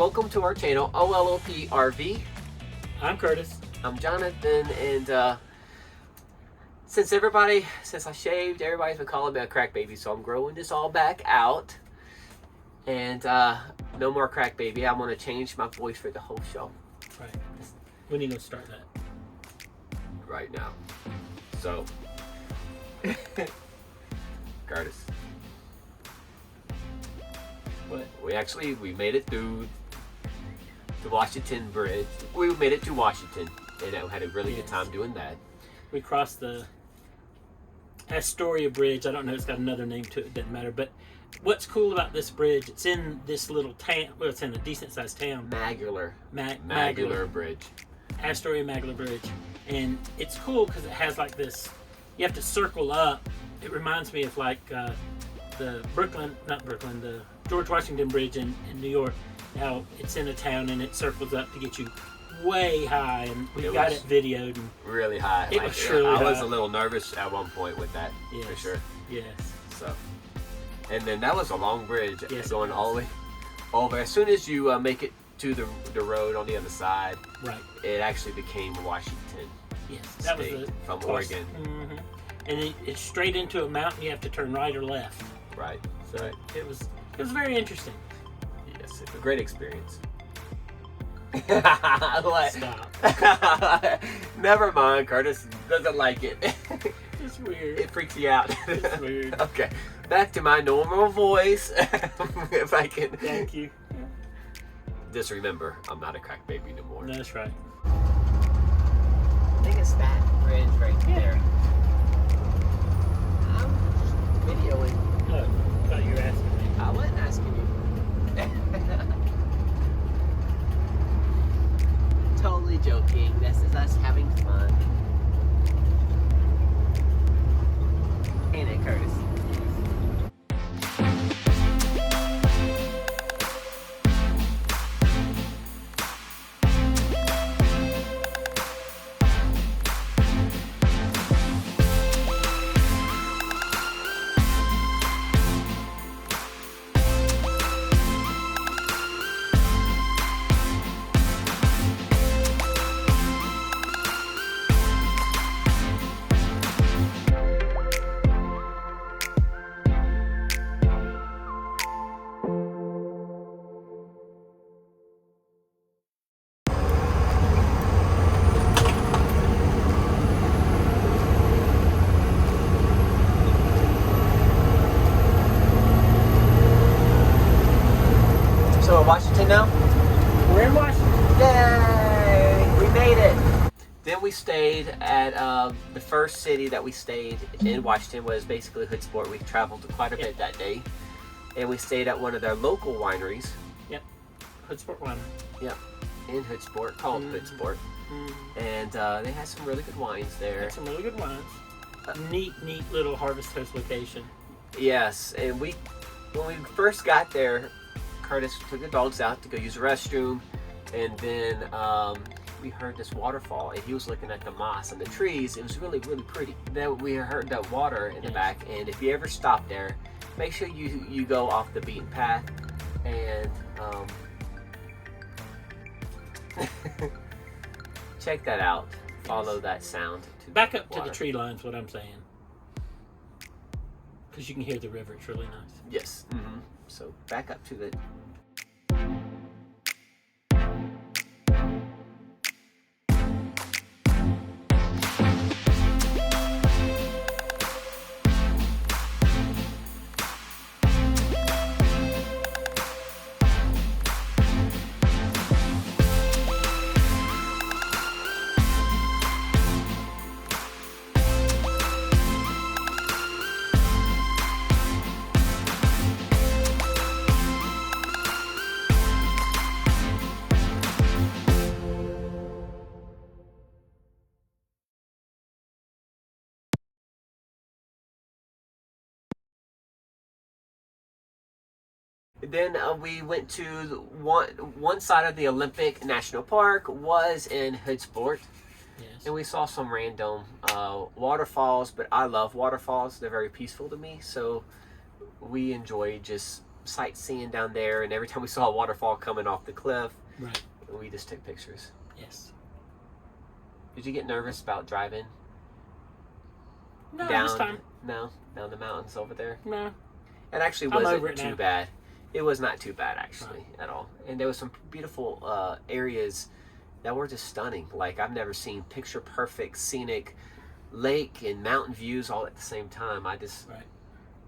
welcome to our channel, OLOPRV. I'm Curtis. I'm Jonathan, and since I shaved, everybody's been calling me a crack baby, so I'm growing this all back out. And no more crack baby. I'm gonna change my voice for the whole show. Right. When are you gonna start that? Right now. So, Curtis. What? We made it through the Washington Bridge. We made it to Washington, and I had a really good time doing that. We crossed the Astoria Bridge. I don't know, it's got another name to it, it doesn't matter. But what's cool about this bridge, it's in this little town, well, it's in a decent sized town. Magular Bridge. Astoria Magular Bridge. And it's cool because it has like this, you have to circle up. It reminds me of like the George Washington Bridge in New York. Now it's in a town and it circles up to get you way high, and we got it videoed. And really high. It was really high. I was a little nervous at one point with that, for sure. Yes. So, and then that was a long bridge, going all the way over. As soon as you make it to the road on the other side, right, it actually became Washington. Yes, that was from Oregon. Mm-hmm. And it's straight into a mountain. You have to turn right or left. Right. So right. It was very interesting. Yes, it's a great experience. Stop. Never mind. Curtis doesn't like it. It's weird. It freaks you out. It's weird. Okay, back to my normal voice. If I can. Thank you. Just remember, I'm not a crack baby no more. That's right. I think it's that bridge right there. I'm just videoing. Oh, I thought you were asking me. I wasn't asking you. Totally joking. This is us having fun. Ain't it, Curtis? Washington now? We're in Washington. Yay! We made it. Then we stayed at the first city that we stayed in Washington was basically Hoodsport. We traveled quite a bit that day, and we stayed at one of their local wineries. Yep, Hoodsport Winery. Yep, in Hoodsport, called Hoodsport, and they had some really good wines there. Had some really good wines. Neat little Harvest Host location. Yes, and when we first got there, Curtis took the dogs out to go use the restroom, and then we heard this waterfall, and he was looking at the moss and the trees. It was really pretty. Then we heard that water in the back, and if you ever stop there, make sure you go off the beaten path and check that out. Follow that sound. Back up to the tree line's what I'm saying, because you can hear the river. It's really nice. Yes. Mm-hmm. So back up to the. Then we went to one side of the Olympic National Park was in Hoodsport. Yes. And we saw some random waterfalls, but I love waterfalls. They're very peaceful to me, so we enjoy just sightseeing down there, and every time we saw a waterfall coming off the cliff, Right. we just took pictures. Yes. Did you get nervous about driving No, down? this time. No, down the mountains over there. No. It actually I'm over wasn't it too now. bad. It was not too bad actually at all, and there was some beautiful areas that were just stunning. Like I've never seen picture perfect scenic lake and mountain views all at the same time. Right.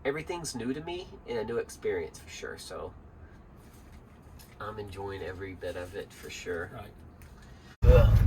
Everything's new to me and a new experience for sure. So I'm enjoying every bit of it for sure. Right. Ugh.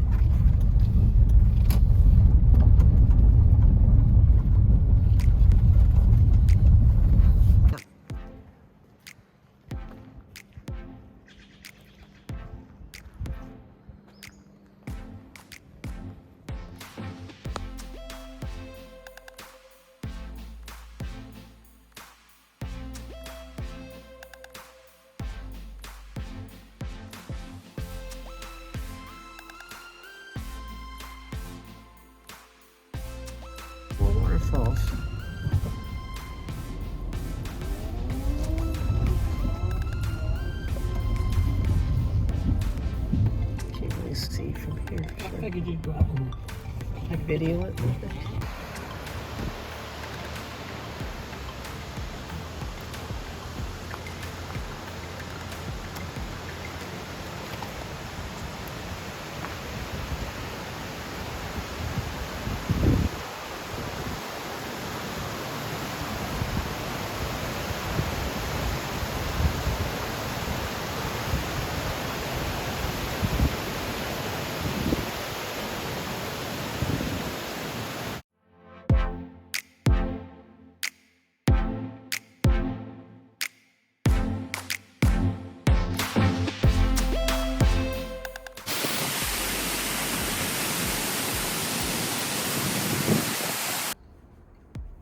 Waterfalls. Can't really see from here. I figured you'd go out and Video it.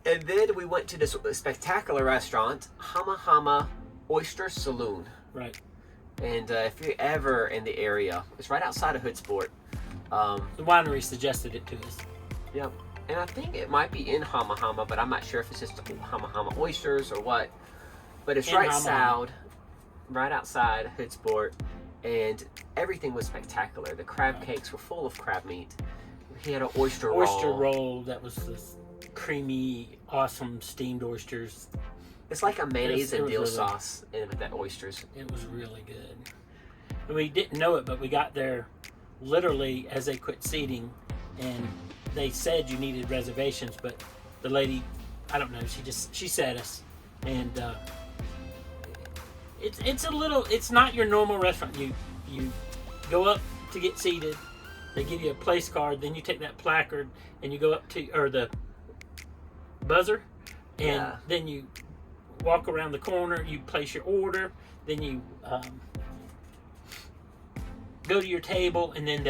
And then we went to this spectacular restaurant, Hama Hama Oyster Saloon. Right. And if you're ever in the area, it's right outside of Hoodsport. The winery suggested it to us. Yep. And I think it might be in Hama Hama, but I'm not sure if it's just Hama Hama oysters or what. But it's In right Hama Hama. right outside Hoodsport, and everything was spectacular. The crab Right. cakes were full of crab meat. He had an oyster Roll that was this creamy, awesome steamed oysters. It's like a mayonnaise It and was dill really- sauce and with that oysters. It was really good. And we didn't know it, but we got there literally as they quit seating, and they said you needed reservations, but the lady, I don't know, she said us, and it's not your normal restaurant. You go up to get seated, they give you a place card, then you take that placard and you go up to the buzzer, and Yeah. then you walk around the corner, you place your order, then you go to your table, and then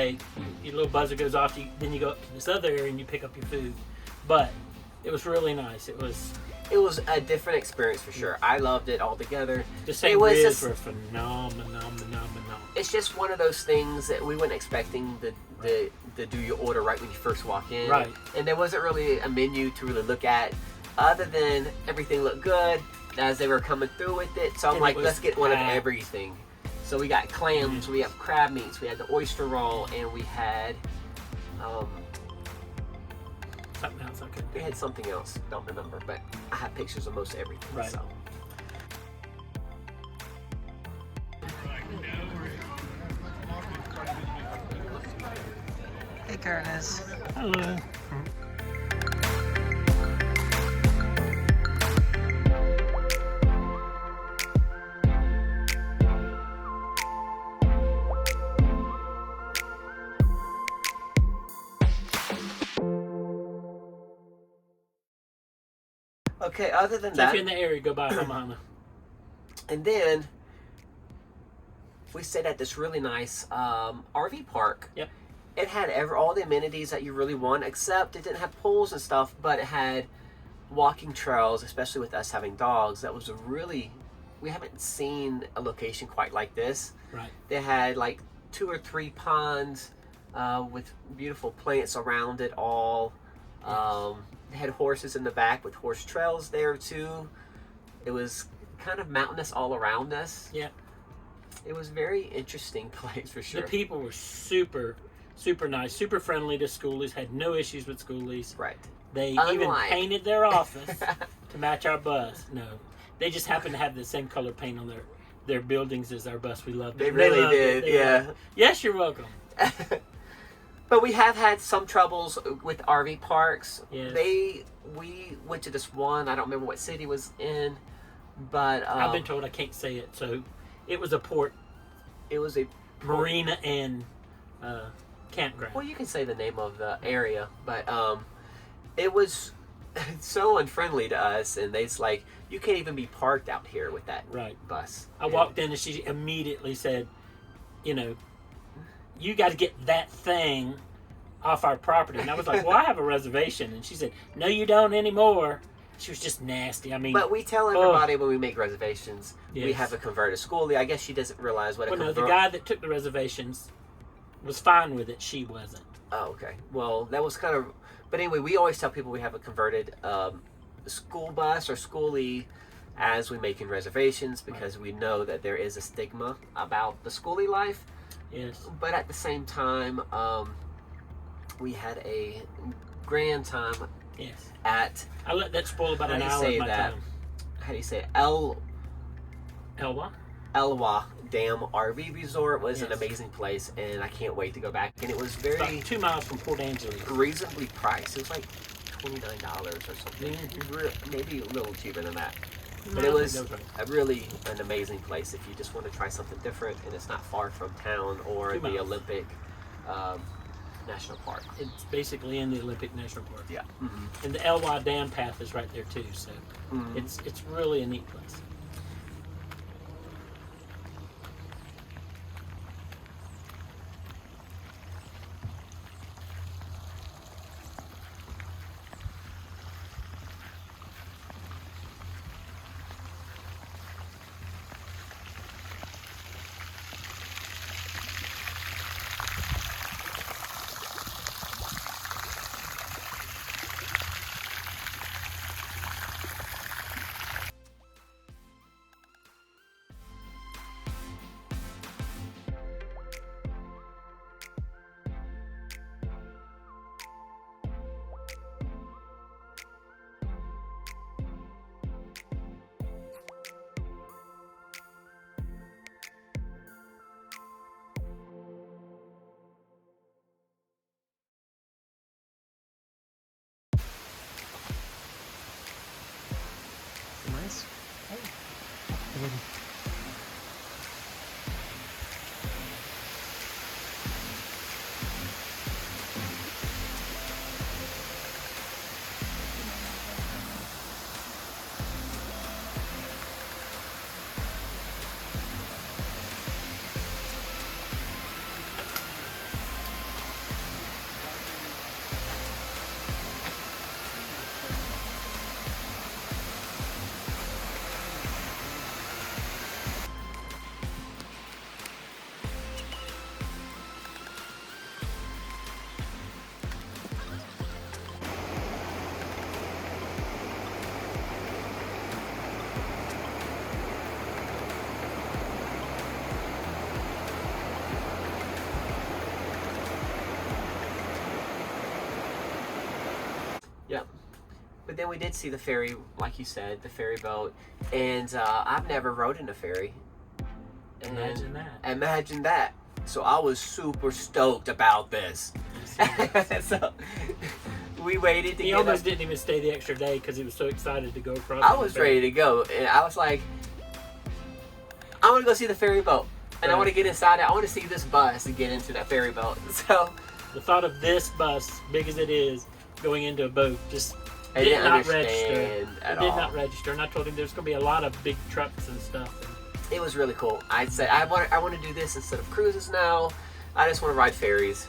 your little buzzer goes off. Then you go up to this other area and you pick up your food. But it was really nice. It was a different experience for sure. I loved it altogether. the It same was ribs just- were phenomenal. It's just one of those things that we weren't expecting to do your order right when you first walk in. Right. And there wasn't really a menu to really look at, other than everything looked good as they were coming through with it. So I'm And like, it was let's get one of packed. everything. So we got clams, we have crab meats, we had the oyster roll, and we had Something else I couldn't we do. had something else. Don't remember, but I have pictures of most everything. Right. So. Hey, Curtis. Hello. Okay, other than So if that, you're in the area, go by Hama. and then we stayed at this really nice RV park. Yep. It had all the amenities that you really want, except it didn't have pools and stuff, but it had walking trails, especially with us having dogs. That was we haven't seen a location quite like this. Right. They had like 2 or 3 ponds with beautiful plants around it all. They had horses in the back with horse trails there too. It was kind of mountainous all around us. Yeah. It was a very interesting place for sure. The people were super, super nice, super friendly to schoolies, had no issues with schoolies. Right. They even Unlike- painted their office to match our bus. No, they just happened to have the same color paint on their buildings as our bus. We loved it. They really loved it. did, They yeah. loved it. Yes, you're welcome. But we have had some troubles with RV parks. Yes. We went to this one. I don't remember what city it was in, but I've been told I can't say it, so it was a port, it was a marina, and campground. Well, you can say the name of the area, but it was so unfriendly to us, and they's like, you can't even be parked out here with that Right. bus. I walked in and she immediately said, you know, you got to get that thing off our property. And I was like, well, I have a reservation. And she said, no, you don't anymore. She was just nasty. I mean, But we tell everybody when we make reservations, we Yes. have a converted schoolie. I guess she doesn't realize what a well, no, convert. the guy that took the reservations was fine with it. She wasn't. Oh, okay. Well, that was kind of. But anyway, we always tell people we have a converted school bus or schoolie as we making reservations because we know that there is a stigma about the schoolie life. Yes. But at the same time, we had a grand time Yes. at. I let that spoil about How an do you hour say of my that? time. How do you say it? Elwa? Elwha Dam RV Resort was an Yes. amazing place, and I can't wait to go back. And it was It's very about 2 miles from Port Angeles. reasonably priced. It was like $29 or something, maybe a little cheaper than that. No, But I it think was that was right. a really an amazing place if you just want to try something different, and it's not far from town or 2 the miles. Olympic National Park. It's basically in the Olympic National Park. Yeah. Mm-hmm. And the Elwa Dam path is right there too, so Mhm. it's really a neat place. Nice. Yep. But then we did see the ferry, like you said, the ferry boat, and I've never rode in a ferry. And Imagine that. Imagine that. So I was super stoked about this. So we waited to He get almost up. didn't even stay the extra day because he was so excited to go across. I the was ferry. ready to go, and I was like, I want to go see the ferry boat, and I Right. want to get inside it. I want to see this bus and get into that ferry boat. So The thought of this bus, big as it is, going into a boat just I did didn't not understand register. at It did all. not register, and I told him there's going to be a lot of big trucks and stuff. And It was really cool. I said I want to do this instead of cruises now. I just want to ride ferries.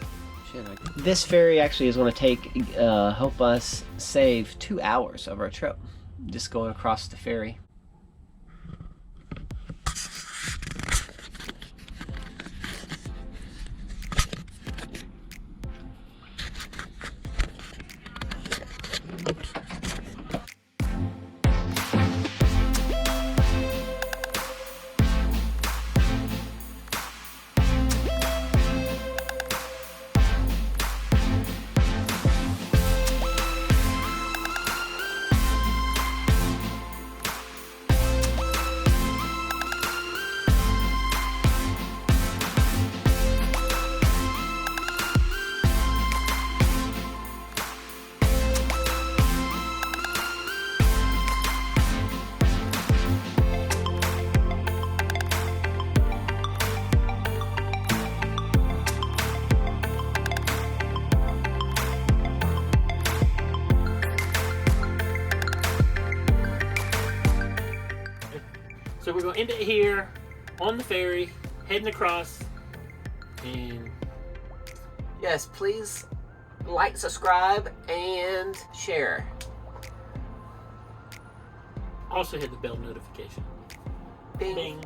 This ferry actually is going to help us save 2 hours of our trip, just going across the ferry. we're going to end it here on the ferry, heading across. And Yes, please like, subscribe, and share. also hit the bell notification. Bing. Bing.